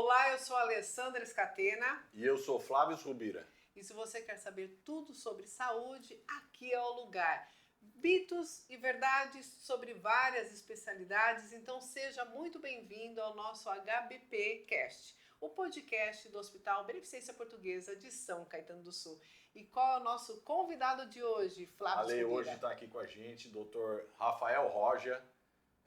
Olá, eu sou a Alessandra Scatena. E eu sou Flávio Rubira. E se você quer saber tudo sobre saúde, aqui é o lugar. Mitos e verdades sobre várias especialidades, então seja muito bem-vindo ao nosso HBP Cast, o podcast do Hospital Beneficência Portuguesa de São Caetano do Sul. E qual é o nosso convidado de hoje, Flávio Ale Rubira? hoje está aqui com a gente, Dr. Rafael Roja,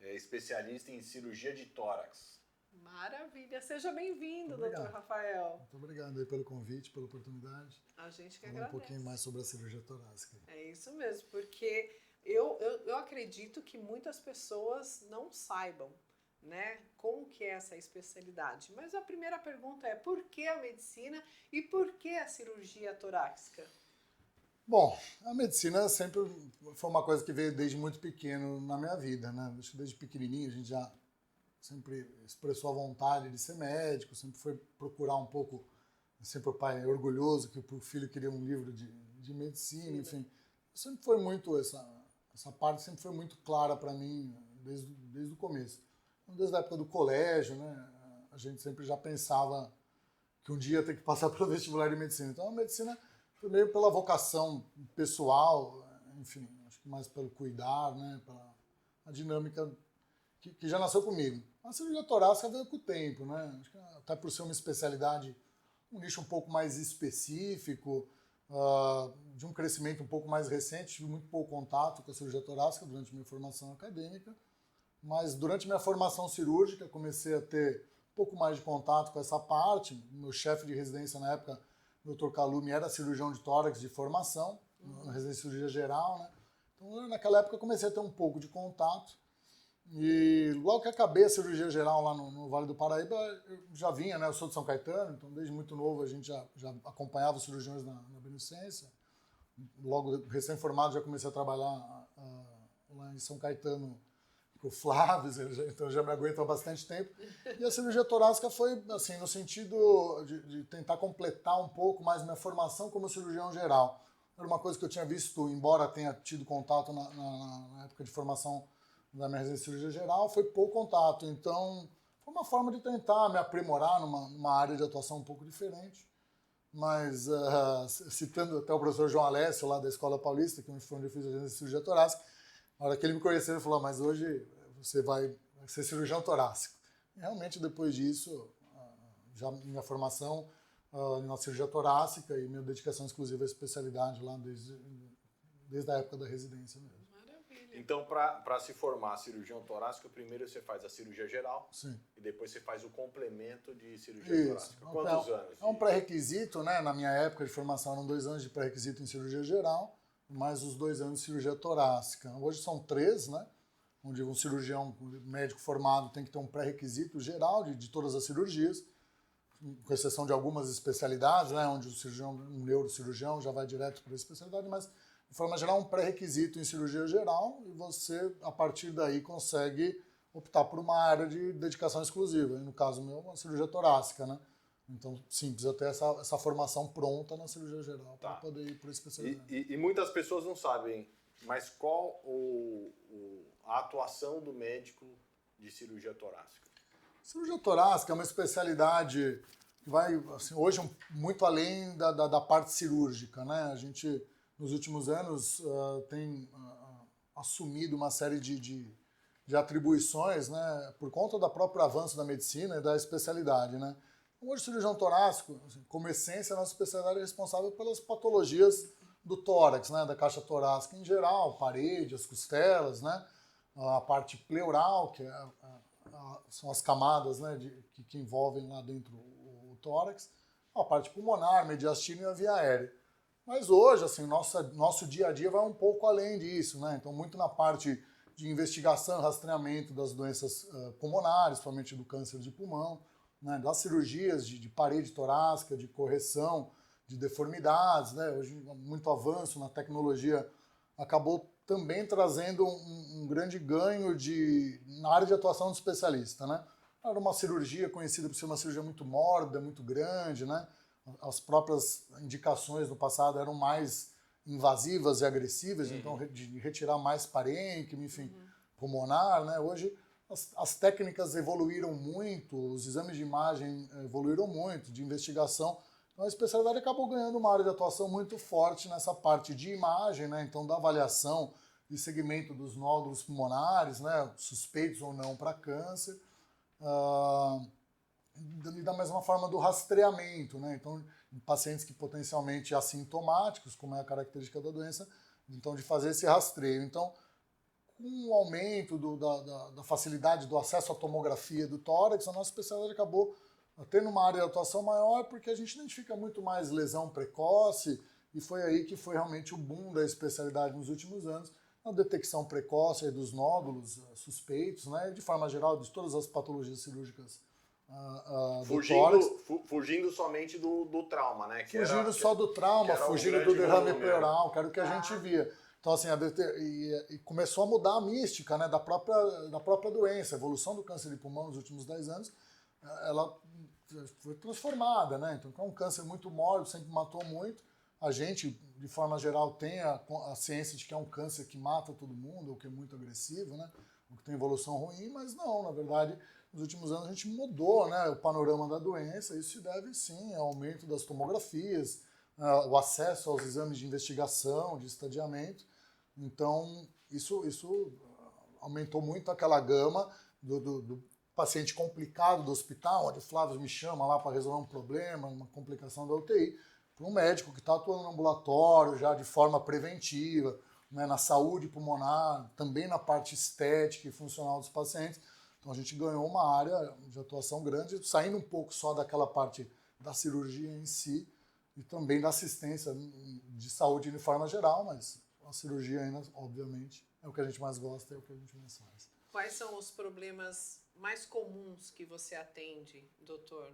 especialista em cirurgia de tórax. Maravilha, seja bem-vindo, Muito Dr. Rafael. Muito obrigado aí pelo convite, pela oportunidade. A gente que Falar agradece. um pouquinho mais sobre a cirurgia torácica. É isso mesmo, porque eu acredito que muitas pessoas não saibam, né, como que é essa especialidade. Mas a primeira pergunta é: por que a medicina e por que a cirurgia torácica? Bom, a medicina sempre foi uma coisa que veio desde muito pequeno na minha vida, né? Acho que desde pequenininho a gente já sempre expressou a vontade de ser médico, sempre foi procurar um pouco, sempre o pai é orgulhoso que o filho queria um livro de medicina, enfim. Sempre foi muito, essa parte sempre foi muito clara para mim desde o começo. Desde a época do colégio, né, a gente sempre já pensava que um dia ia ter que passar pelo vestibular de medicina. Então a medicina foi meio pela vocação pessoal, enfim, acho que mais pelo cuidar, né, pela a dinâmica que já nasceu comigo. A cirurgia torácica veio com o tempo, né? Acho que até por ser uma especialidade, um nicho um pouco mais específico, de um crescimento um pouco mais recente, tive muito pouco contato com a cirurgia torácica durante minha formação acadêmica, mas durante minha formação cirúrgica comecei a ter um pouco mais de contato com essa parte. Meu chefe de residência na época, o Dr. Calumi, era cirurgião de tórax de formação, na residência de cirurgia geral, né? Então, naquela época, eu comecei a ter um pouco de contato. E logo que acabei a cirurgia geral lá no Vale do Paraíba, eu já vinha, né? Eu sou de São Caetano, então desde muito novo a gente já acompanhava os cirurgiões na Beneficência. Logo, recém-formado, já comecei a trabalhar lá em São Caetano com o Flávio, então já me aguento há bastante tempo. E a cirurgia torácica foi, assim, no sentido de tentar completar um pouco mais minha formação como cirurgião geral. Era uma coisa que eu tinha visto, embora tenha tido contato na época de formação da minha residência de cirurgia geral, foi pouco contato. Então, foi uma forma de tentar me aprimorar numa área de atuação um pouco diferente. Mas, citando até o professor João Alessio, lá da Escola Paulista, que foi onde eu fiz a residência de cirurgia torácica, na hora que ele me conheceu, ele falou: mas hoje você vai ser cirurgião torácico. E realmente, depois disso, já minha formação na cirurgia torácica e minha dedicação exclusiva à especialidade lá desde a época da residência mesmo. Então, para se formar cirurgião torácico, primeiro você faz a cirurgia geral. Sim. E depois você faz o complemento de cirurgia torácica. Quantos anos? É um pré-requisito, né? Na minha época de formação eram 2 anos de pré-requisito em cirurgia geral, mais os 2 anos de cirurgia torácica. Hoje são 3, né? Onde um cirurgião médico formado tem que ter um pré-requisito geral de todas as cirurgias, com exceção de algumas especialidades, né? Onde um neurocirurgião já vai direto para a especialidade, mas de forma geral, um pré-requisito em cirurgia geral e você, a partir daí, consegue optar por uma área de dedicação exclusiva. E no caso meu, uma cirurgia torácica, né? Então, sim, precisa ter essa formação pronta na cirurgia geral para poder ir para a especialidade. E muitas pessoas não sabem, mas qual a atuação do médico de cirurgia torácica? Cirurgia torácica é uma especialidade que vai, assim, hoje, muito além da parte cirúrgica, né? A gente, nos últimos anos, tem assumido uma série de atribuições, né, por conta do próprio avanço da medicina e da especialidade, né? Hoje, o cirurgião torácico, assim, como essência, a nossa especialidade é responsável pelas patologias do tórax, né, da caixa torácica em geral, parede, as costelas, né, a parte pleural, que são as camadas, né, que envolvem lá dentro o tórax, a parte pulmonar, mediastino e a via aérea. Mas hoje, assim, nosso dia a dia vai um pouco além disso, né? Então, muito na parte de investigação e rastreamento das doenças pulmonares, principalmente do câncer de pulmão, né? Das cirurgias de parede torácica, de correção de deformidades, né? Hoje, muito avanço na tecnologia acabou também trazendo um grande ganho na área de atuação do especialista, né? Era uma cirurgia conhecida por ser uma cirurgia muito mórbida, muito grande, né? As próprias indicações no passado eram mais invasivas e agressivas, então de retirar mais parênquima, enfim, pulmonar, né? Hoje as técnicas evoluíram muito, os exames de imagem evoluíram muito, de investigação. Então a especialidade acabou ganhando uma área de atuação muito forte nessa parte de imagem, né? Então da avaliação e segmento dos nódulos pulmonares, né? Suspeitos ou não para câncer. E da mesma forma do rastreamento, né? Então, em pacientes que potencialmente assintomáticos, como é a característica da doença, então de fazer esse rastreio. Então, com o aumento da facilidade do acesso à tomografia do tórax, a nossa especialidade acabou tendo uma área de atuação maior, porque a gente identifica muito mais lesão precoce, e foi aí que foi realmente o boom da especialidade nos últimos anos, a detecção precoce dos nódulos suspeitos, né? De forma geral, de todas as patologias cirúrgicas fugindo somente do trauma, né? Fugindo só do trauma, fugindo do derrame pleural, que era o que a gente via. Então, assim, e começou a mudar a mística, né, da própria doença. A evolução do câncer de pulmão nos últimos 10 anos, ela foi transformada, né? Então, é um câncer muito mórbido, sempre matou muito. A gente, de forma geral, tem a ciência de que é um câncer que mata todo mundo, ou que é muito agressivo, né? Ou que tem evolução ruim, mas não, na verdade, nos últimos anos a gente mudou, né, o panorama da doença. Isso se deve, sim, ao aumento das tomografias, o acesso aos exames de investigação, de estadiamento. Então, isso aumentou muito aquela gama do paciente complicado do hospital, onde o Flávio me chama lá para resolver um problema, uma complicação da UTI, para um médico que está atuando no ambulatório já de forma preventiva, né, na saúde pulmonar, também na parte estética e funcional dos pacientes. Então, a gente ganhou uma área de atuação grande, saindo um pouco só daquela parte da cirurgia em si e também da assistência de saúde de forma geral, mas a cirurgia ainda, obviamente, é o que a gente mais gosta, é o que a gente mais faz. Quais são os problemas mais comuns que você atende, doutor,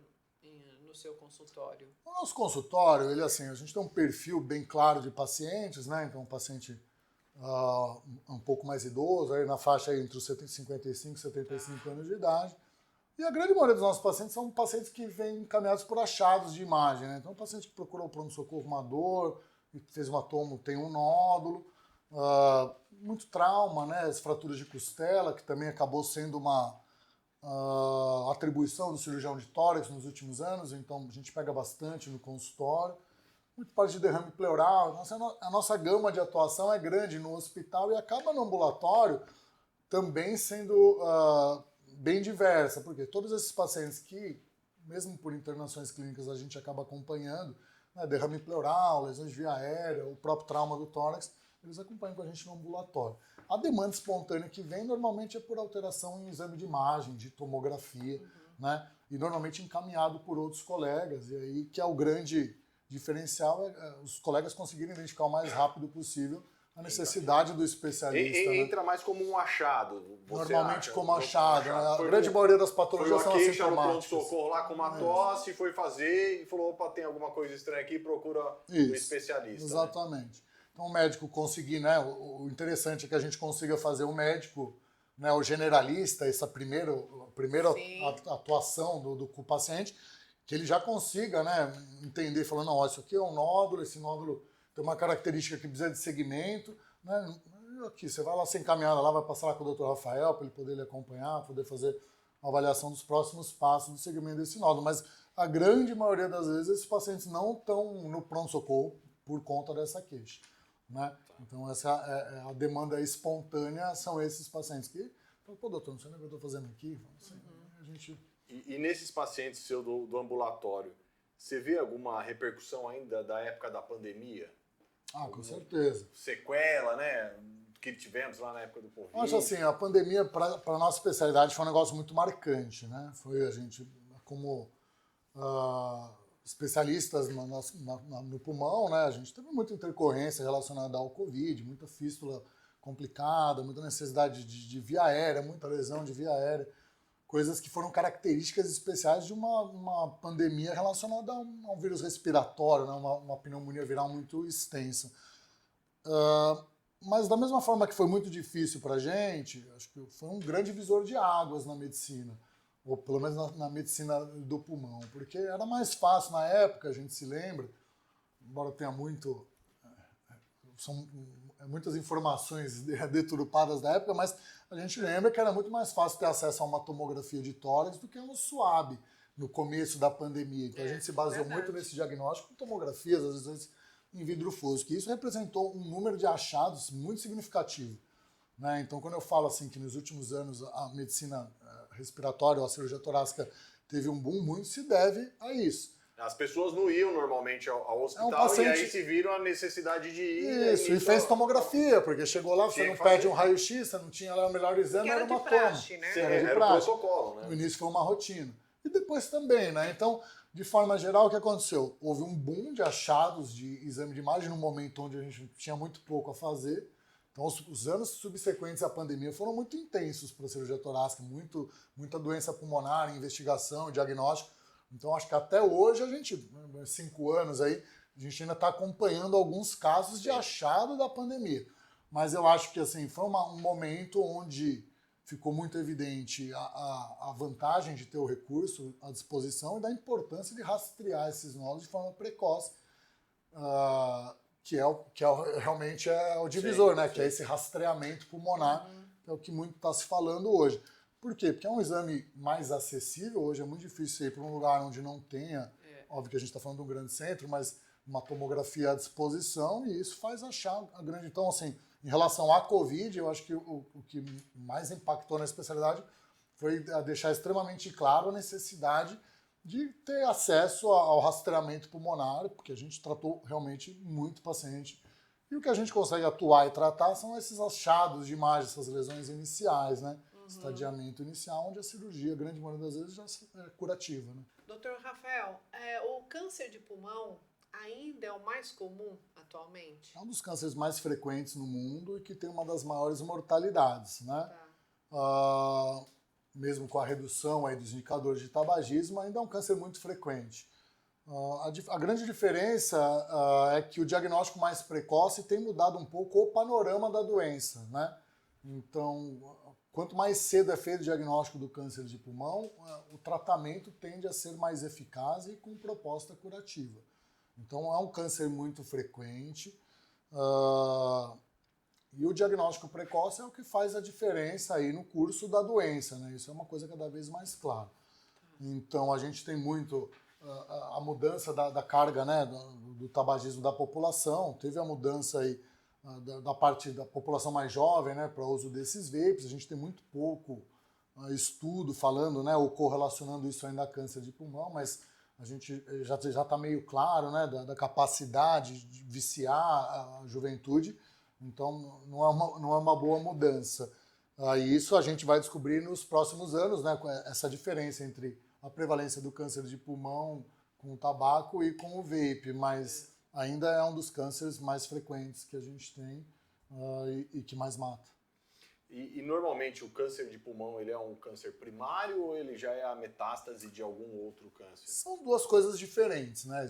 no seu consultório? No nosso consultório, a gente tem um perfil bem claro de pacientes, né? Então, um paciente um pouco mais idoso, aí na faixa entre os 55 e 75 anos de idade. E a grande maioria dos nossos pacientes são pacientes que vêm encaminhados por achados de imagem, né? Então, um paciente que procurou o pronto-socorro uma dor, fez uma tomo, tem um nódulo, muito trauma, né? As fraturas de costela, que também acabou sendo uma atribuição do cirurgião de tórax nos últimos anos, então a gente pega bastante no consultório. Muito parte de derrame pleural. A nossa gama de atuação é grande no hospital e acaba no ambulatório também sendo bem diversa, porque todos esses pacientes que, mesmo por internações clínicas, a gente acaba acompanhando, né, derrame pleural, lesões de via aérea, o próprio trauma do tórax, eles acompanham com a gente no ambulatório. A demanda espontânea que vem normalmente é por alteração em exame de imagem, de tomografia, né, e normalmente encaminhado por outros colegas, e aí que é o grande diferencial, os colegas conseguirem identificar o mais rápido possível a necessidade do especialista. Entra mais como um achado. Normalmente como achado. Né? A grande maioria das patologias são assintomáticas. Foi uma queixa no pronto-socorro lá com uma tosse, foi fazer e falou, opa, tem alguma coisa estranha aqui, procura o especialista. Exatamente. Né? Então o médico conseguir, né? O interessante é que a gente consiga fazer o médico, né, o generalista, essa primeira atuação do paciente, que ele já consiga, né, entender, falando, não, isso aqui é um nódulo, esse nódulo tem uma característica que precisa de segmento, né? Aqui, você vai lá ser encaminhada lá, vai passar lá com o Dr. Rafael para ele poder lhe acompanhar, poder fazer uma avaliação dos próximos passos do segmento desse nódulo. Mas a grande maioria das vezes esses pacientes não estão no pronto-socorro por conta dessa queixa, né? Então essa é a demanda espontânea, são esses pacientes que, pô, doutor, não sei nem o que eu estou fazendo aqui. Assim, a gente... E nesses pacientes seu do ambulatório, você vê alguma repercussão ainda da época da pandemia? Com certeza. Sequela, né? Que tivemos lá na época do Covid. Acho assim, a pandemia, para a nossa especialidade, foi um negócio muito marcante, né? Foi a gente, como especialistas no pulmão, né? A gente teve muita intercorrência relacionada ao Covid, muita fístula complicada, muita necessidade de via aérea, muita lesão de via aérea. Coisas que foram características especiais de uma pandemia relacionada a um vírus respiratório, né? uma pneumonia viral muito extensa. Mas da mesma forma que foi muito difícil para a gente, acho que foi um grande visor de águas na medicina, ou pelo menos na medicina do pulmão, porque era mais fácil na época, a gente se lembra, embora tenha muito... muitas informações deturpadas da época, mas a gente lembra que era muito mais fácil ter acesso a uma tomografia de tórax do que a um SWAB no começo da pandemia. Então a gente se baseou muito nesse diagnóstico com tomografias, às vezes em vidro fosco. E isso representou um número de achados muito significativo. Né? Então, quando eu falo assim que nos últimos anos a medicina respiratória ou a cirurgia torácica teve um boom, muito se deve a isso. As pessoas não iam normalmente ao hospital paciente... e aí se viram a necessidade de ir. Isso, e fez tomografia, porque chegou lá, você não pede um raio-x, você não tinha lá o melhor exame, era uma praxe, né? Era o protocolo, né? No início foi uma rotina. E depois também, né? Então, de forma geral, o que aconteceu? Houve um boom de achados de exame de imagem num momento onde a gente tinha muito pouco a fazer. Então, os anos subsequentes à pandemia foram muito intensos para a cirurgia torácica, muita doença pulmonar, investigação, diagnóstico. Então, acho que até hoje, 5 anos aí, a gente ainda está acompanhando alguns casos de achado da pandemia. Mas eu acho que assim, foi um momento onde ficou muito evidente a vantagem de ter o recurso à disposição e da importância de rastrear esses nódulos de forma precoce, que realmente é o divisor, né? Que é esse rastreamento pulmonar, que é o que muito está se falando hoje. Por quê? Porque é um exame mais acessível. Hoje é muito difícil ir para um lugar onde não tenha, óbvio que a gente está falando de um grande centro, mas uma tomografia à disposição, e isso faz achar a grande... Então, assim, em relação à Covid, eu acho que o que mais impactou na especialidade foi deixar extremamente claro a necessidade de ter acesso ao rastreamento pulmonar, porque a gente tratou realmente muito paciente. E o que a gente consegue atuar e tratar são esses achados de imagem, essas lesões iniciais, né? Estadiamento inicial, onde a cirurgia, a grande maioria das vezes, já é curativa. Né? Doutor Rafael, o câncer de pulmão ainda é o mais comum atualmente? É um dos cânceres mais frequentes no mundo e que tem uma das maiores mortalidades. Né? Tá. Mesmo com a redução aí dos indicadores de tabagismo, ainda é um câncer muito frequente. A grande diferença é que o diagnóstico mais precoce tem mudado um pouco o panorama da doença. Né? Então, quanto mais cedo é feito o diagnóstico do câncer de pulmão, o tratamento tende a ser mais eficaz e com proposta curativa. Então, é um câncer muito frequente e o diagnóstico precoce é o que faz a diferença aí no curso da doença, né? Isso é uma coisa cada vez mais clara. Então, a gente tem muito a mudança da carga, né, do tabagismo da população. Teve a mudança aí da parte da população mais jovem, né, para o uso desses vapes. A gente tem muito pouco estudo falando, né, ou correlacionando isso ainda a câncer de pulmão, mas a gente já está meio claro, né, da capacidade de viciar a juventude. Então, não é uma boa mudança. E isso a gente vai descobrir nos próximos anos, né, essa diferença entre a prevalência do câncer de pulmão com o tabaco e com o vape, mas ainda é um dos cânceres mais frequentes que a gente tem e que mais mata. E normalmente o câncer de pulmão ele é um câncer primário ou ele já é a metástase de algum outro câncer? São duas coisas diferentes, né? A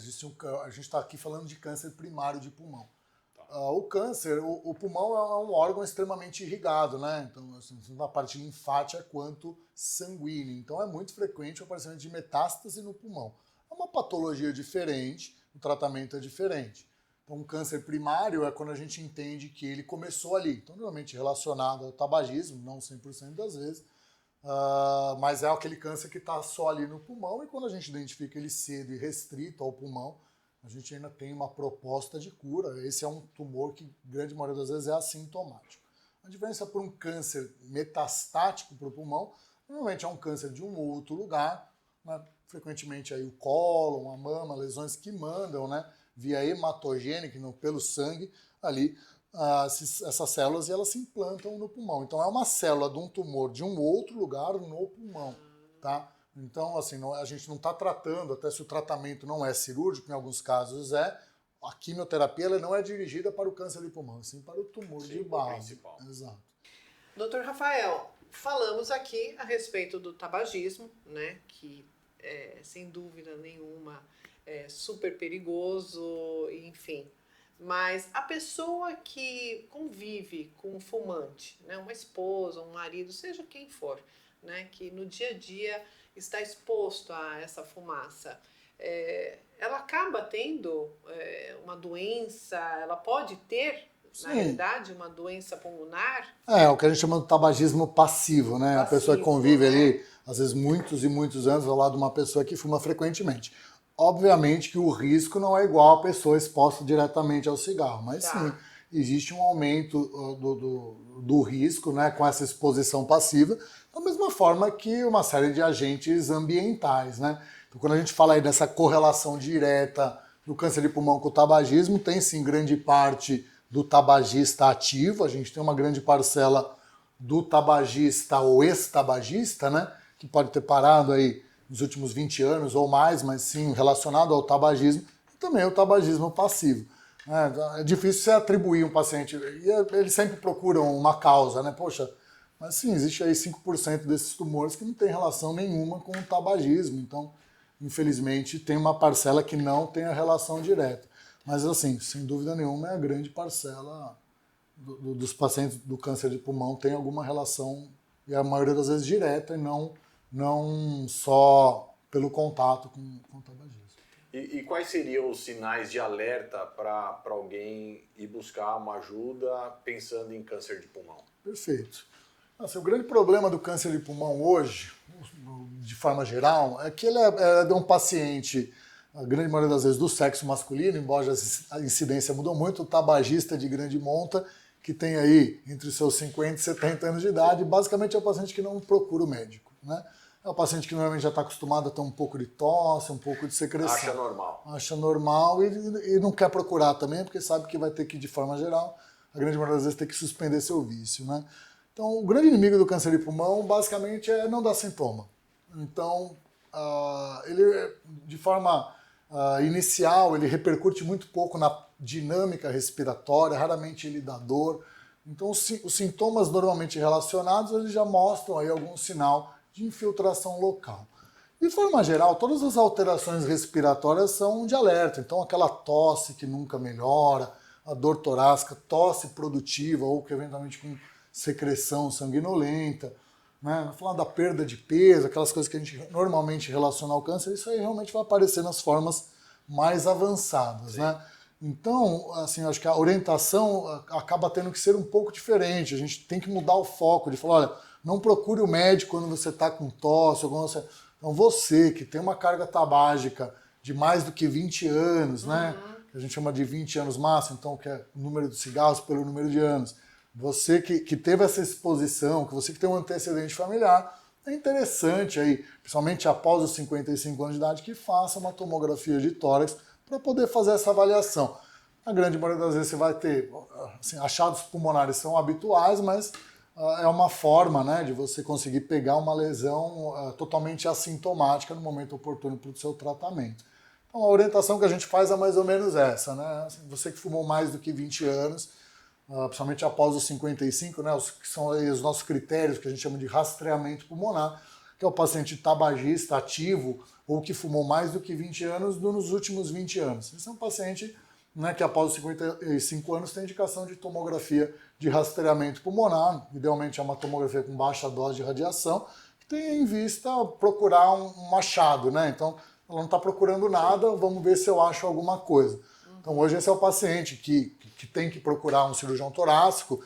gente está aqui falando de câncer primário de pulmão. Tá. O câncer, o pulmão é um órgão extremamente irrigado, né? Então, assim, tanto na parte linfática quanto sanguínea. Então, é muito frequente o aparecimento de metástase no pulmão. É uma patologia diferente, o tratamento é diferente. Então, um câncer primário é quando a gente entende que ele começou ali. Então, normalmente relacionado ao tabagismo, não 100% das vezes, mas é aquele câncer que está só ali no pulmão, e quando a gente identifica ele cedo e restrito ao pulmão, a gente ainda tem uma proposta de cura. Esse é um tumor que, grande maioria das vezes, é assintomático. A diferença por um câncer metastático para o pulmão, normalmente é um câncer de um ou outro lugar, né? Frequentemente aí o cólon, a mama, lesões que mandam, né, via hematogênica, pelo sangue, ali essas células, e elas se implantam no pulmão. Então é uma célula de um tumor de um outro lugar no pulmão, tá? Então, assim, a gente não está tratando, até se o tratamento não é cirúrgico, em alguns casos a quimioterapia ela não é dirigida para o câncer de pulmão, sim para o tumor de base. Exato. Doutor Rafael, falamos aqui a respeito do tabagismo, né, que sem dúvida nenhuma é super perigoso, enfim. Mas a pessoa que convive com um fumante, né, uma esposa, um marido, seja quem for, né, que no dia a dia está exposto a essa fumaça, ela acaba tendo uma doença, ela pode ter na realidade, uma doença pulmonar? É o que a gente chama de tabagismo passivo, né? A pessoa que convive ali, às vezes, muitos e muitos anos ao lado de uma pessoa que fuma frequentemente. Obviamente que o risco não é igual a pessoa exposta diretamente ao cigarro, mas sim, existe um aumento do risco, né, com essa exposição passiva, da mesma forma que uma série de agentes ambientais, né? Então, quando a gente fala aí dessa correlação direta do câncer de pulmão com o tabagismo, tem sim grande parte do tabagista ativo, a gente tem uma grande parcela do tabagista ou ex-tabagista, né, que pode ter parado aí nos últimos 20 anos ou mais, mas sim relacionado ao tabagismo, e também o tabagismo passivo. É difícil você atribuir um paciente, e eles sempre procuram uma causa, né? Poxa, mas sim, existe aí 5% desses tumores que não tem relação nenhuma com o tabagismo, então, infelizmente, tem uma parcela que não tem a relação direta. Mas, assim, sem dúvida nenhuma, é a grande parcela dos pacientes do câncer de pulmão tem alguma relação, e a maioria das vezes direta, e não só pelo contato com o tabagismo. E quais seriam os sinais de alerta para alguém ir buscar uma ajuda pensando em câncer de pulmão? Perfeito. Assim, o grande problema do câncer de pulmão hoje, de forma geral, é que ele é de um paciente, a grande maioria das vezes do sexo masculino, embora a incidência mudou muito, o tabagista de grande monta, que tem aí entre os seus 50 e 70 anos de idade, basicamente é o paciente que não procura o médico, né? É o paciente que normalmente já está acostumado a ter um pouco de tosse, um pouco de secreção. Acha normal. Acha normal e não quer procurar também, porque sabe que vai ter que, de forma geral, a grande maioria das vezes ter que suspender seu vício, né? Então, o grande inimigo do câncer de pulmão, basicamente, é não dar sintoma. Então, ele, de forma inicial, ele repercute muito pouco na dinâmica respiratória, raramente ele dá dor. Então, os sintomas normalmente relacionados, eles já mostram aí algum sinal de infiltração local. De forma geral, todas as alterações respiratórias são de alerta. Então, aquela tosse que nunca melhora, a dor torácica, tosse produtiva ou que eventualmente com secreção sanguinolenta, né? Falando da perda de peso, aquelas coisas que a gente normalmente relaciona ao câncer, isso aí realmente vai aparecer nas formas mais avançadas, né? Então, assim, acho que a orientação acaba tendo que ser um pouco diferente. A gente tem que mudar o foco de falar, olha, não procure o médico quando você está com tosse, ou quando você... Então, você que tem uma carga tabágica de mais do que 20 anos, né? Que a gente chama de 20 anos máximo, então, que é o número de cigarros pelo número de anos. Você que teve essa exposição, que você que tem um antecedente familiar, é interessante aí, principalmente após os 55 anos de idade, que faça uma tomografia de tórax para poder fazer essa avaliação. A grande maioria das vezes você vai ter, assim, achados pulmonares são habituais, mas é uma forma, né, de você conseguir pegar uma lesão totalmente assintomática no momento oportuno para o seu tratamento. Então a orientação que a gente faz é mais ou menos essa, né? Assim, você que fumou mais do que 20 anos, principalmente após os 55, né, que são aí os nossos critérios que a gente chama de rastreamento pulmonar, que é o paciente tabagista ativo ou que fumou mais do que 20 anos nos últimos 20 anos. Esse é um paciente, né, que após os 55 anos tem indicação de tomografia de rastreamento pulmonar, idealmente é uma tomografia com baixa dose de radiação, que tem em vista procurar um achado, né? Então, ela não está procurando nada, vamos ver se eu acho alguma coisa. Então, hoje esse é o paciente que tem que procurar um cirurgião torácico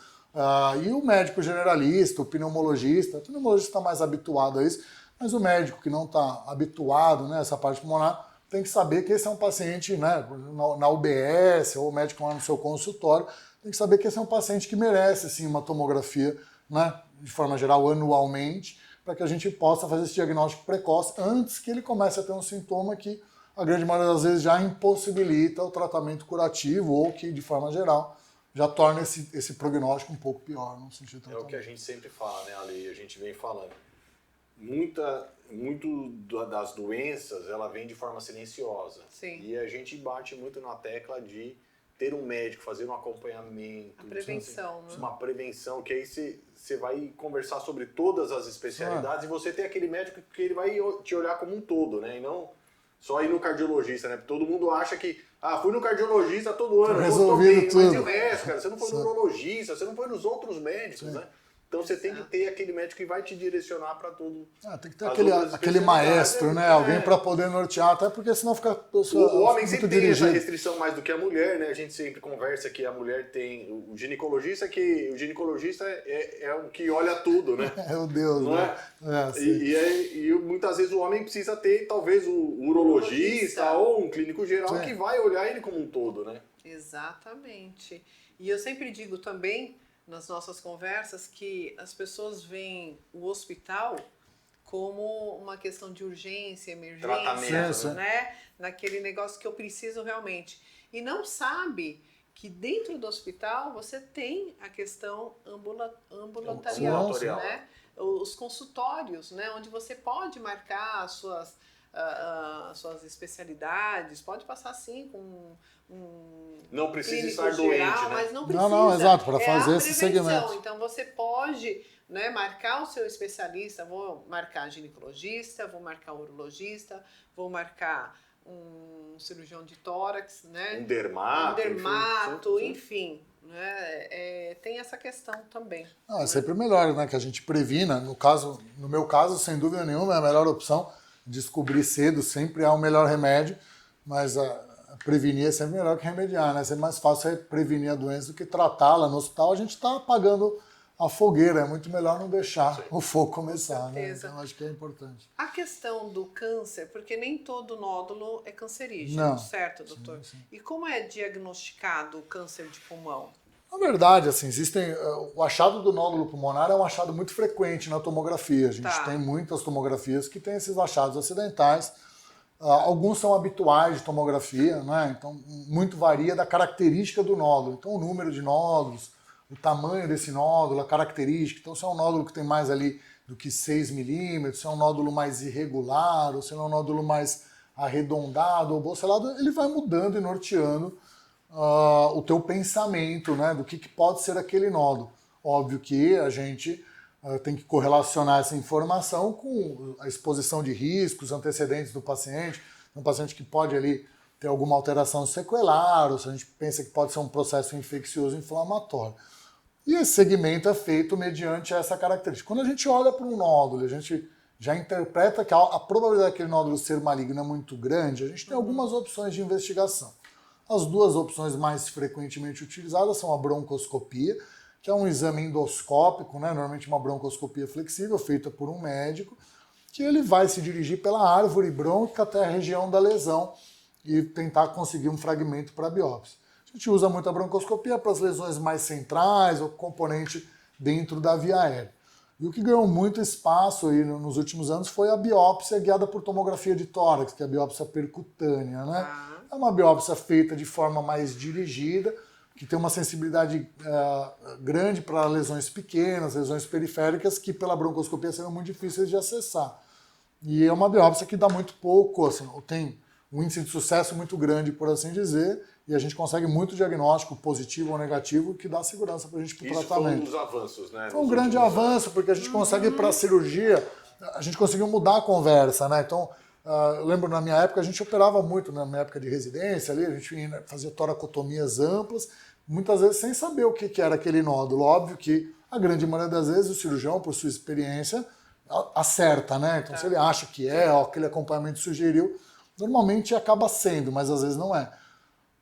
e o médico generalista, o pneumologista está mais habituado a isso, mas o médico que não está habituado, né, essa parte pulmonar, tem que saber que esse é um paciente, né, na UBS ou o médico lá no seu consultório, tem que saber que esse é um paciente que merece, sim, uma tomografia, né, de forma geral, anualmente, para que a gente possa fazer esse diagnóstico precoce antes que ele comece a ter um sintoma que a grande maioria das vezes já impossibilita o tratamento curativo ou que, de forma geral, já torna esse prognóstico um pouco pior no sentido de tratamento. É o que a gente sempre fala, né, Ali? A gente vem falando. Muito das doenças, ela vem de forma silenciosa. Sim. E a gente bate muito na tecla de ter um médico, fazer um acompanhamento. A prevenção, né? Uma prevenção, que aí você vai conversar sobre todas as especialidades e você tem aquele médico que ele vai te olhar como um todo, né? E não só ir no cardiologista, né? Todo mundo acha que, fui no cardiologista todo ano, resolvido tudo. Mas e o resto, cara? Você não foi no neurologista, você não foi nos outros médicos, né? Então você tem que ter aquele médico que vai te direcionar para tudo. Tem que ter aquele maestro, né? Alguém para poder nortear, até porque senão fica a pessoa o homem muito sempre tem dirigido. essa restrição mais do que a mulher, né? A gente sempre conversa que a mulher tem o ginecologista é o que olha tudo, né? Meu Deus, não né? é? E muitas vezes o homem precisa ter talvez o urologista ou um clínico geral que vai olhar ele como um todo, né? Exatamente. E eu sempre digo também nas nossas conversas que as pessoas veem o hospital como uma questão de urgência, emergência, tratamento, né? Naquele negócio que eu preciso realmente. E não sabe que dentro do hospital você tem a questão ambulatorial, né? Os consultórios, né? Onde você pode marcar as suas especialidades, pode passar sim com não precisa estar geral, doente, né? mas não precisa. Não, exato, para fazer esse segmento. Então você pode, né, marcar o seu especialista, vou marcar ginecologista, vou marcar urologista, vou marcar um cirurgião de tórax, né? Um dermato, enfim, né? Tem essa questão também. É sempre melhor, né, que a gente previna. No meu caso, sem dúvida nenhuma, é a melhor opção. Descobrir cedo sempre é o melhor remédio, mas prevenir é sempre melhor que remediar, né? É mais fácil prevenir a doença do que tratá-la. No hospital a gente está apagando a fogueira, é muito melhor não deixar o fogo começar, né? Então acho que é importante. A questão do câncer, porque nem todo nódulo é cancerígeno, não. Certo, doutor? Sim. E como é diagnosticado o câncer de pulmão? Na verdade, assim, o achado do nódulo pulmonar é um achado muito frequente na tomografia. A gente tem muitas tomografias que têm esses achados acidentais. Alguns são habituais de tomografia, né? Então muito varia da característica do nódulo. Então o número de nódulos, o tamanho desse nódulo, a característica. Então se é um nódulo que tem mais ali do que 6 milímetros, se é um nódulo mais irregular, ou se é um nódulo mais arredondado ou bocelado, ele vai mudando e norteando o teu pensamento, né, do que pode ser aquele nódulo. Óbvio que a gente tem que correlacionar essa informação com a exposição de riscos, antecedentes do paciente, um paciente que pode ali ter alguma alteração sequelar, ou se a gente pensa que pode ser um processo infeccioso inflamatório. E esse segmento é feito mediante essa característica. Quando a gente olha para um nódulo, a gente já interpreta que a probabilidade daquele nódulo ser maligno é muito grande, a gente tem algumas opções de investigação. As duas opções mais frequentemente utilizadas são a broncoscopia, que é um exame endoscópico, né? Normalmente uma broncoscopia flexível, feita por um médico, que ele vai se dirigir pela árvore brônquica até a região da lesão e tentar conseguir um fragmento para biópsia. A gente usa muito a broncoscopia para as lesões mais centrais ou componente dentro da via aérea. E o que ganhou muito espaço aí nos últimos anos foi a biópsia guiada por tomografia de tórax, que é a biópsia percutânea, né? É uma biópsia feita de forma mais dirigida, que tem uma sensibilidade grande para lesões pequenas, lesões periféricas, que pela broncoscopia serão muito difíceis de acessar. E é uma biópsia que dá muito pouco, assim, tem um índice de sucesso muito grande, por assim dizer, e a gente consegue muito diagnóstico positivo ou negativo que dá segurança para a gente para o tratamento. Isso foi um dos avanços, né? Foi um grande avanço, porque a gente consegue, para a cirurgia, a gente conseguiu mudar a conversa, né? Então, eu lembro na minha época, a gente operava muito, na minha época de residência ali, a gente fazia toracotomias amplas, muitas vezes sem saber o que era aquele nódulo. Óbvio que a grande maioria das vezes o cirurgião, por sua experiência, acerta, né? Então, se ele acha que aquele acompanhamento sugeriu, normalmente acaba sendo, mas às vezes não é.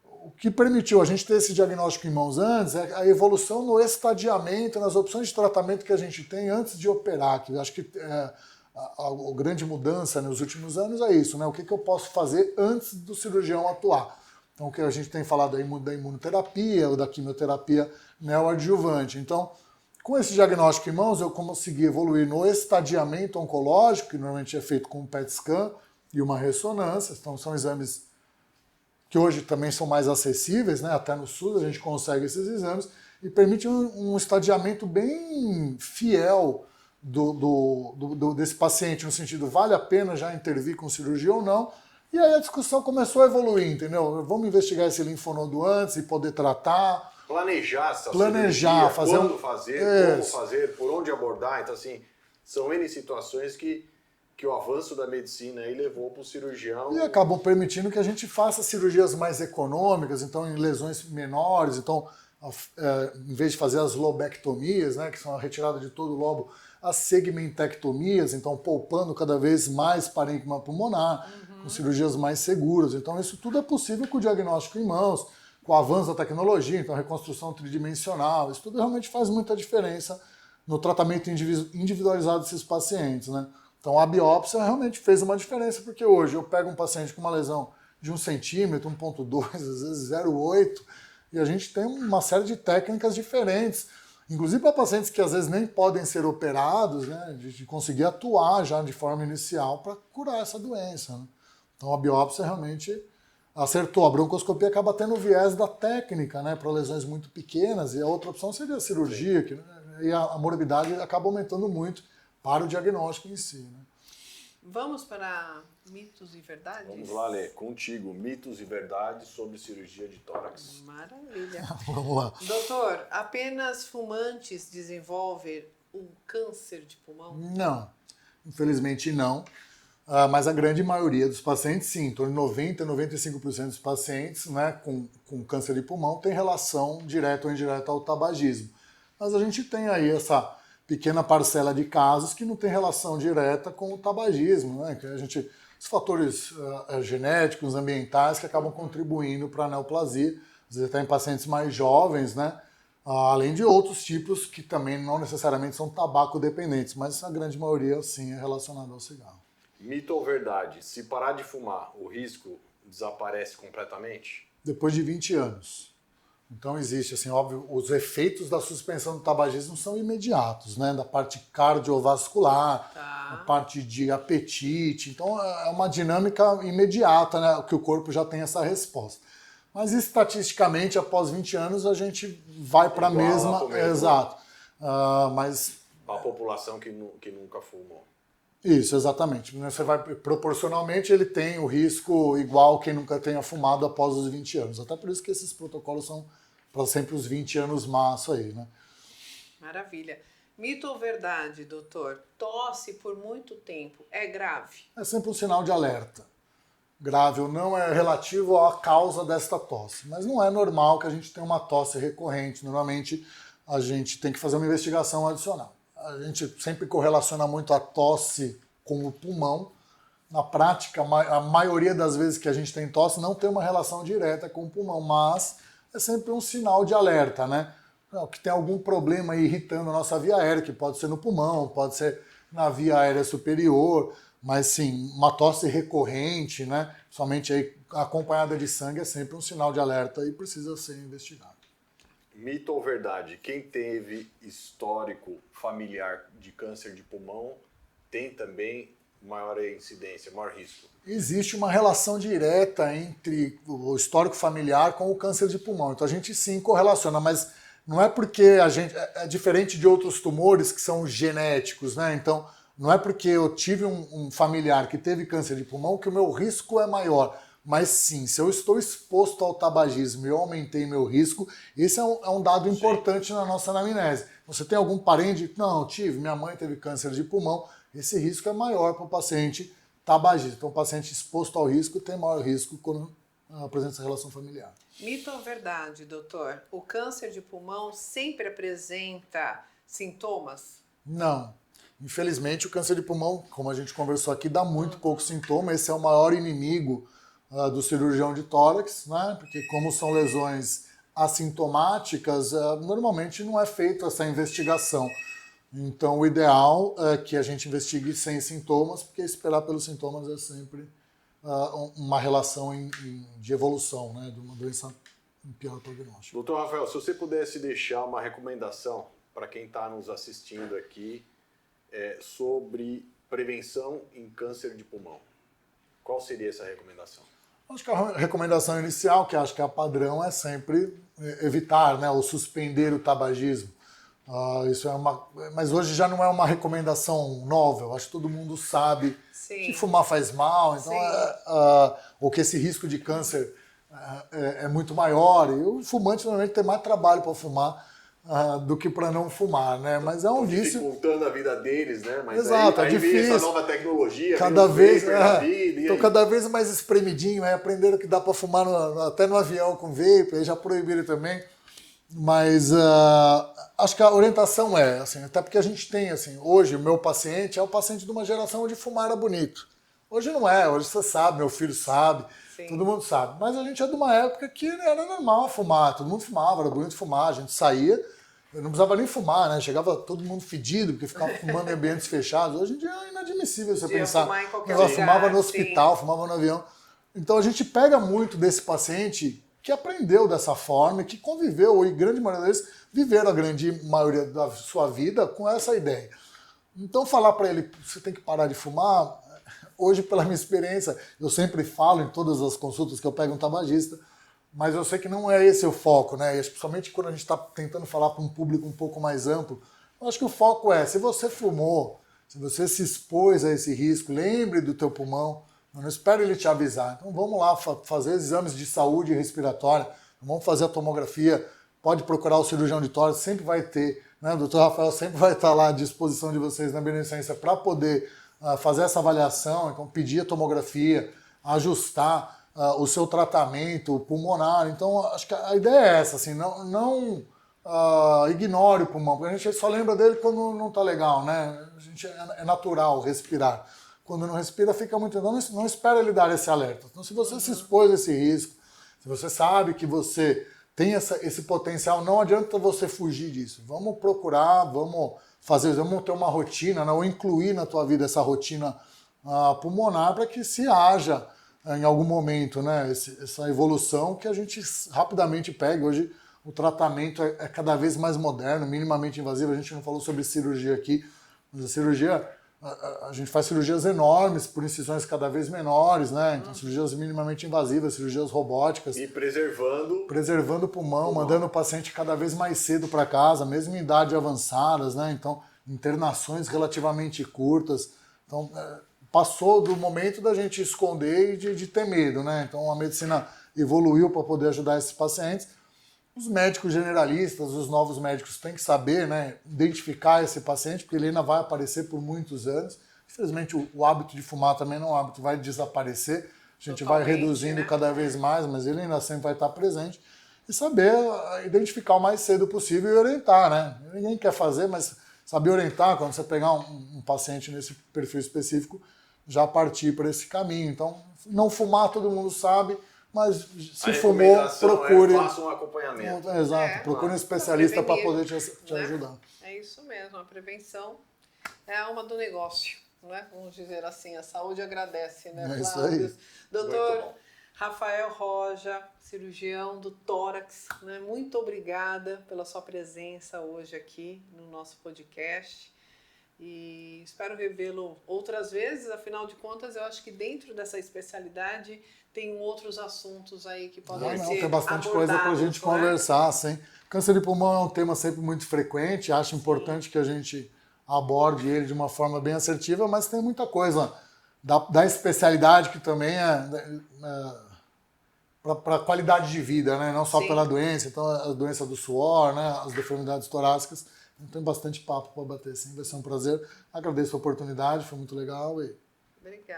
O que permitiu a gente ter esse diagnóstico em mãos antes é a evolução no estadiamento, nas opções de tratamento que a gente tem antes de operar, que eu acho que a grande mudança nos últimos anos é isso, né? O que eu posso fazer antes do cirurgião atuar? Então, o que a gente tem falado da imunoterapia ou da quimioterapia neoadjuvante. Então, com esse diagnóstico em mãos, eu consegui evoluir no estadiamento oncológico, que normalmente é feito com um PET scan e uma ressonância. Então, são exames que hoje também são mais acessíveis, né? Até no SUS a gente consegue esses exames, e permite um estadiamento bem fiel desse paciente, no sentido, vale a pena já intervir com cirurgia ou não? E aí a discussão começou a evoluir, entendeu? Vamos investigar esse linfonodo antes e poder tratar. Planejar essa cirurgia, quando fazer, como fazer, por onde abordar. Então, assim, são N situações que o avanço da medicina aí levou para o cirurgião. E acabam permitindo que a gente faça cirurgias mais econômicas, então em lesões menores. Então, em vez de fazer as lobectomias, né, que são a retirada de todo o lobo, as segmentectomias, então poupando cada vez mais parênquima pulmonar, com cirurgias mais seguras. Então isso tudo é possível com o diagnóstico em mãos, com o avanço da tecnologia, então reconstrução tridimensional, isso tudo realmente faz muita diferença no tratamento individualizado desses pacientes, né? Então a biópsia realmente fez uma diferença, porque hoje eu pego um paciente com uma lesão de 1 centímetro, 1,2, às vezes 0,8, e a gente tem uma série de técnicas diferentes, inclusive para pacientes que às vezes nem podem ser operados, né, de conseguir atuar já de forma inicial para curar essa doença, né? Então a biópsia realmente acertou. A broncoscopia acaba tendo o viés da técnica, né, para lesões muito pequenas, e a outra opção seria a cirurgia, que, e a morbidade acaba aumentando muito para o diagnóstico em si, né? Vamos para mitos e verdades? Vamos lá, Lê, contigo. Mitos e verdades sobre cirurgia de tórax. Maravilha. Vamos lá. Doutor, apenas fumantes desenvolvem o câncer de pulmão? Não, infelizmente não. Mas a grande maioria dos pacientes, sim, em torno de 90% a 95% dos pacientes, né, com câncer de pulmão tem relação direta ou indireta ao tabagismo. Mas a gente tem aí essa pequena parcela de casos que não tem relação direta com o tabagismo, né? Que os fatores genéticos, ambientais que acabam contribuindo para a neoplasia, às vezes até em pacientes mais jovens, né? Além de outros tipos que também não necessariamente são tabaco dependentes, mas a grande maioria sim é relacionada ao cigarro. Mito ou verdade? Se parar de fumar, o risco desaparece completamente? Depois de 20 anos. Então existe, assim, óbvio, os efeitos da suspensão do tabagismo são imediatos, né? Da parte cardiovascular, a parte de apetite. Então é uma dinâmica imediata, né? Que o corpo já tem essa resposta. Mas estatisticamente, após 20 anos, a gente vai para a mesma... Exato. Mas... A população que nunca fumou. Isso, exatamente. Você vai, proporcionalmente, ele tem o risco igual quem nunca tenha fumado após os 20 anos. Até por isso que esses protocolos são para sempre os 20 anos maço aí, né? Maravilha. Mito ou verdade, doutor? Tosse por muito tempo é grave? É sempre um sinal de alerta. Grave ou não é relativo à causa desta tosse. Mas não é normal que a gente tenha uma tosse recorrente. Normalmente, a gente tem que fazer uma investigação adicional. A gente sempre correlaciona muito a tosse com o pulmão. Na prática, a maioria das vezes que a gente tem tosse não tem uma relação direta com o pulmão, mas é sempre um sinal de alerta, né? Que tem algum problema irritando a nossa via aérea, que pode ser no pulmão, pode ser na via aérea superior, mas sim, uma tosse recorrente, né? Somente aí acompanhada de sangue é sempre um sinal de alerta e precisa ser investigado. Mito ou verdade? Quem teve histórico familiar de câncer de pulmão tem também maior incidência, maior risco? Existe uma relação direta entre o histórico familiar com o câncer de pulmão. Então a gente sim correlaciona, mas não é porque a gente é diferente de outros tumores que são genéticos, né? Então não é porque eu tive um familiar que teve câncer de pulmão que o meu risco é maior. Mas sim, se eu estou exposto ao tabagismo e eu aumentei meu risco, esse é um dado importante na nossa anamnese. Você tem algum parente? Não, eu tive, minha mãe teve câncer de pulmão. Esse risco é maior para o paciente tabagista. Então, o paciente exposto ao risco tem maior risco quando apresenta essa relação familiar. Mito ou verdade, doutor? O câncer de pulmão sempre apresenta sintomas? Não. Infelizmente, o câncer de pulmão, como a gente conversou aqui, dá muito pouco sintoma. Esse é o maior inimigo do cirurgião de tórax, né? Porque como são lesões assintomáticas, normalmente não é feita essa investigação. Então o ideal é que a gente investigue sem sintomas, porque esperar pelos sintomas é sempre uma relação de evolução, né? De uma doença em pior prognóstico. Doutor Rafael, se você pudesse deixar uma recomendação para quem está nos assistindo aqui sobre prevenção em câncer de pulmão, qual seria essa recomendação? Acho que a recomendação inicial, que acho que é a padrão, é sempre evitar, né, ou suspender o tabagismo. Isso mas hoje já não é uma recomendação nova. Eu acho que todo mundo sabe que fumar faz mal, então ou que esse risco de câncer é muito maior. E o fumante normalmente tem mais trabalho para fumar do que para não fumar, né? Mas é um vício. Dificultando a vida deles, né? Mas exato, aí é difícil. Vem essa nova tecnologia, cada vez vida, cada vez mais espremidinho, aprenderam que dá para fumar até no avião com vape, aí já proibiram também. Mas acho que a orientação é, assim, até porque a gente tem, assim, hoje o meu paciente é o paciente de uma geração onde fumar era bonito. Hoje não é, hoje você sabe, meu filho sabe, Sim. todo mundo sabe. Mas a gente é de uma época que era normal fumar, todo mundo fumava, era bonito fumar, a gente saía, eu não precisava nem fumar, né? Chegava todo mundo fedido, porque ficava fumando em ambientes fechados. Hoje em dia é inadmissível você pensar. Fumar em qualquer Eu lugar, fumava no hospital, sim. fumava no avião. Então a gente pega muito desse paciente que aprendeu dessa forma, que conviveu, e grande maioria deles viveram a grande maioria da sua vida com essa ideia. Então falar para ele, você tem que parar de fumar, hoje pela minha experiência, eu sempre falo em todas as consultas que eu pego um tabagista, mas eu sei que não é esse o foco, né? E principalmente quando a gente está tentando falar para um público um pouco mais amplo, eu acho que o foco é, se você fumou, se você se expôs a esse risco, lembre do teu pulmão, não espere ele te avisar. Então vamos lá fazer exames de saúde respiratória, vamos fazer a tomografia, pode procurar o cirurgião de tórax, sempre vai ter, né? O doutor Rafael sempre vai estar lá à disposição de vocês na Beneficência para poder fazer essa avaliação, então pedir a tomografia, ajustar o seu tratamento pulmonar. Então acho que a ideia é essa, assim, não ignore o pulmão, porque a gente só lembra dele quando não está legal, né? A gente é natural respirar. Quando não respira, fica muito... Não espera ele dar esse alerta. Então, se você se expôs a esse risco, se você sabe que você tem esse potencial, não adianta você fugir disso. Vamos procurar, vamos ter uma rotina, né? Ou incluir na tua vida essa rotina pulmonar para que se haja, em algum momento, né? Essa evolução que a gente rapidamente pegue. Hoje, o tratamento é cada vez mais moderno, minimamente invasivo. A gente não falou sobre cirurgia aqui, mas a cirurgia... A gente faz cirurgias enormes por incisões cada vez menores, né? Então, cirurgias minimamente invasivas, cirurgias robóticas. E preservando o pulmão, mandando o paciente cada vez mais cedo para casa, mesmo em idade avançadas, né? Então, internações relativamente curtas. Então, passou do momento da gente esconder e de ter medo, né? Então, a medicina evoluiu para poder ajudar esses pacientes. Os médicos generalistas, os novos médicos têm que saber, né, identificar esse paciente, porque ele ainda vai aparecer por muitos anos. Infelizmente, o hábito de fumar também não é um hábito, vai desaparecer. A gente vai reduzindo, né, cada vez mais, mas ele ainda sempre vai estar presente. E saber identificar o mais cedo possível e orientar, né? Ninguém quer fazer, mas saber orientar, quando você pegar um paciente nesse perfil específico, já partir por esse caminho. Então, não fumar, todo mundo sabe, mas se fumou, procure. Faça um acompanhamento. Exato, procure um especialista para poder te ajudar. É isso mesmo, a prevenção é a alma do negócio, né? Vamos dizer assim, a saúde agradece, né, Flávio? É isso aí. Doutor Rafael Roja, cirurgião do tórax, né? Muito obrigada pela sua presença hoje aqui no nosso podcast. E espero revê-lo outras vezes, afinal de contas, eu acho que dentro dessa especialidade tem outros assuntos aí que podem ser tem bastante coisa para a gente conversar, sim. Câncer de pulmão é um tema sempre muito frequente, acho importante que a gente aborde ele de uma forma bem assertiva, mas tem muita coisa da especialidade que também para a qualidade de vida, né? Não só pela doença, então a doença do suor, né? As deformidades torácicas. Então tem bastante papo para bater, sim. Vai ser um prazer. Agradeço a oportunidade, foi muito legal e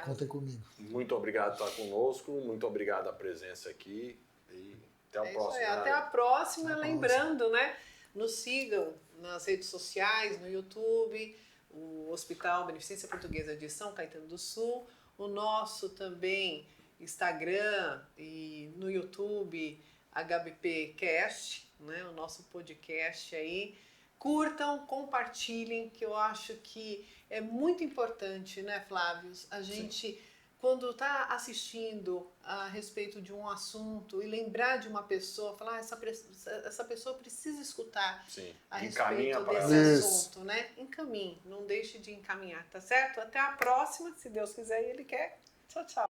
contem comigo. Muito obrigado por estar conosco, muito obrigado a presença aqui e até a próxima. Até a próxima, lembrando, né? Nos sigam nas redes sociais, no YouTube, o Hospital Beneficência Portuguesa de São Caetano do Sul, o nosso também Instagram e no YouTube HBPcast, né? O nosso podcast aí. Curtam, compartilhem, que eu acho que é muito importante, né, Flávio? A gente, quando está assistindo a respeito de um assunto e lembrar de uma pessoa, falar, essa pessoa precisa escutar a respeito desse assunto, né? Encaminhe, não deixe de encaminhar, tá certo? Até a próxima, se Deus quiser e Ele quer. Tchau, tchau.